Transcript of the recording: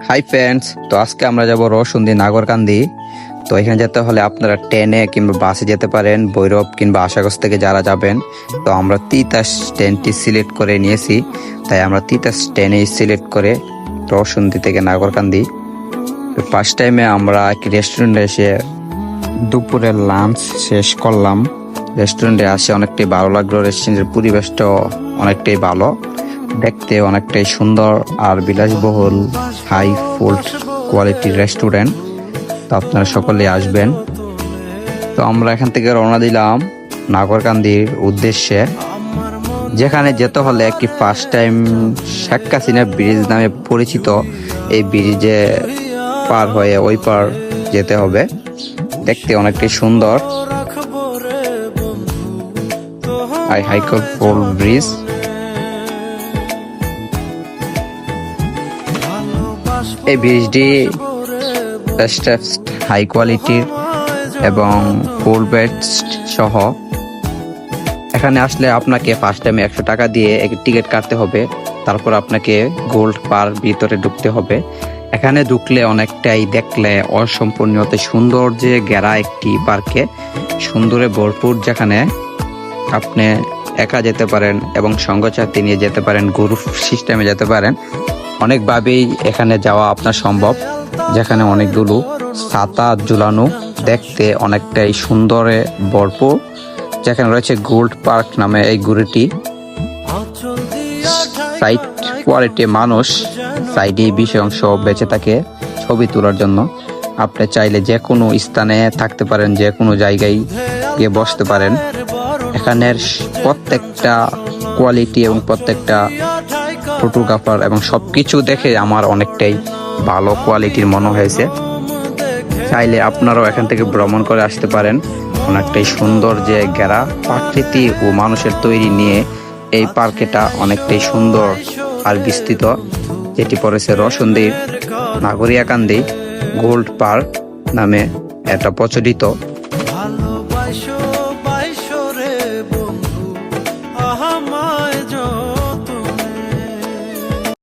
Hi friends, তো আজকে আমরা যাব রসুন্দি নাগরকান্দি। তো এখানে যেতে হলে আপনারা ট্রেনে কিংবা বাসে যেতে পারেন, ভৈরব কিংবা আশাগঞ্জ থেকে যারা যাবেন। তো আমরা তিতাস ট্রেনটি সিলেক্ট করে নিয়েছি, তাই আমরা তিতাস ট্রেনেই সিলেক্ট করে রসুন্দি থেকে নাগরকান্দি। তো ফার্স্ট টাইমে আমরা একটি রেস্টুরেন্টে এসে দুপুরের লাঞ্চ শেষ করলাম। রেস্টুরেন্টে আসে অনেকটাই ভালো লাগলো, রেস্টুরেন্টের পরিবেশটাও অনেকটাই ভালো, দেখতে অনেকটাই সুন্দর আর বিলাসবহুল হাই ফুড কোয়ালিটির রেস্টুরেন্ট। তো আপনারা সকলেই আসবেন। তো আমরা এখান থেকে রওনা দিলাম নাগরকান্দির উদ্দেশ্যে, যেখানে যেতে হলে একটি first time Sheikh Hasina bridge নামে পরিচিত এই ব্রিজে পার হয়ে ওই পার যেতে হবে। দেখতে অনেকটাই সুন্দর হাইকোর্ট পোল ব্রিজ। এই ব্রিজটি হাই কোয়ালিটির এবং ফুল বেড সহ। এখানে আসলে আপনাকে ফার্স্ট টাইমে 100 টাকা দিয়ে টিকিট কাটতে হবে, তারপর আপনাকে গোল্ড পার ভিতরে ঢুকতে হবে। এখানে ঢুকলে অনেকটাই দেখলে অসম্পূর্ণতে সুন্দর যে ঘেরা একটি পার্কে, সুন্দরে ভরপুর, যেখানে আপনি একা যেতে পারেন এবং সঙ্গসাথী নিয়ে যেতে পারেন, গ্রুপ সিস্টেমে যেতে পারেন। অনেকভাবেই এখানে যাওয়া আপনার সম্ভব, যেখানে অনেকগুলো ছাতা ঝুলানো, দেখতে অনেকটাই সুন্দরে ভরপুর। যেখানে রয়েছে গোল্ড পার্ক নামে এই ঘুড়িটি। সাইড কোয়ালিটি মানুষ সাইডে বিষয় অংশ বেঁচে থাকে ছবি তোলার জন্য। আপনি চাইলে যে কোনো স্থানে থাকতে পারেন, যে কোনো জায়গায় গিয়ে বসতে পারেন। এখানের প্রত্যেকটা কোয়ালিটি এবং প্রত্যেকটা ফটোগ্রাফার এবং সবকিছু দেখে আমার অনেকটাই ভালো কোয়ালিটির মনে হয়েছে। চাইলে আপনারাও এখান থেকে ভ্রমণ করে আসতে পারেন। অনেকটাই সুন্দর যে ঘেরা প্রকৃতি ও মানুষের তৈরি নিয়ে এই পার্কটা অনেকটাই সুন্দর আর বিস্তৃত, যেটি পড়েছে রসুন্দির নাগরিয়াকান্দি গোল্ড পার্ক নামে এটা প্রচলিত।